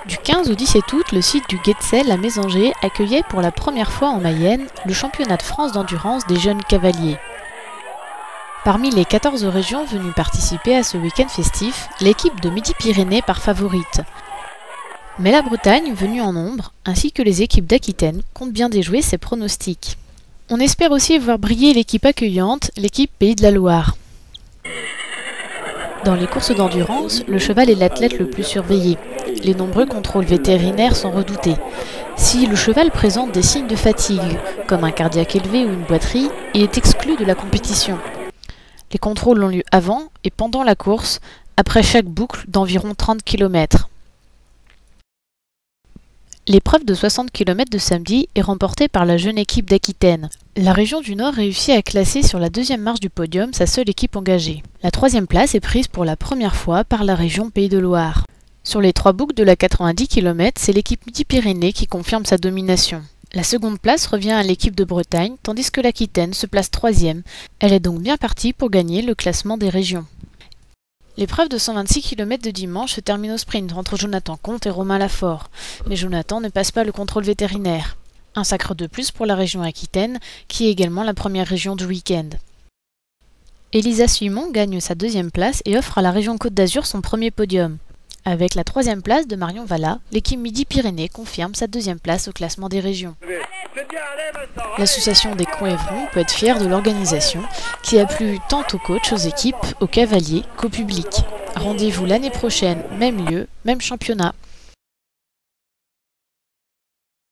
Du 15 au 17 août, le site du Guetzelles à Mésanger accueillait pour la première fois en Mayenne le championnat de France d'endurance des jeunes cavaliers. Parmi les 14 régions venues participer à ce week-end festif, l'équipe de Midi-Pyrénées part favorite. Mais la Bretagne, venue en nombre, ainsi que les équipes d'Aquitaine, comptent bien déjouer ses pronostics. On espère aussi voir briller l'équipe accueillante, l'équipe Pays de la Loire. Dans les courses d'endurance, le cheval est l'athlète le plus surveillé. Les nombreux contrôles vétérinaires sont redoutés. Si le cheval présente des signes de fatigue, comme un cardiaque élevé ou une boiterie, il est exclu de la compétition. Les contrôles ont lieu avant et pendant la course, après chaque boucle d'environ 30 km. L'épreuve de 60 km de samedi est remportée par la jeune équipe d'Aquitaine. La région du Nord réussit à classer sur la deuxième marche du podium sa seule équipe engagée. La troisième place est prise pour la première fois par la région Pays de Loire. Sur les 3 boucles de la 90 km, c'est l'équipe Midi-Pyrénées qui confirme sa domination. La seconde place revient à l'équipe de Bretagne, tandis que l'Aquitaine se place 3e. Elle est donc bien partie pour gagner le classement des régions. L'épreuve de 126 km de dimanche se termine au sprint entre Jonathan Comte et Romain Lafort. Mais Jonathan ne passe pas le contrôle vétérinaire. Un sacre de plus pour la région Aquitaine, qui est également la première région du week-end. Elisa Suimon gagne sa 2e place et offre à la région Côte d'Azur son premier podium. Avec la 3e place de Marion Valla, l'équipe Midi-Pyrénées confirme sa 2e place au classement des régions. L'association des Conts-Évrons peut être fière de l'organisation qui a plu tant aux coachs, aux équipes, aux cavaliers qu'au public. Rendez-vous l'année prochaine, même lieu, même championnat.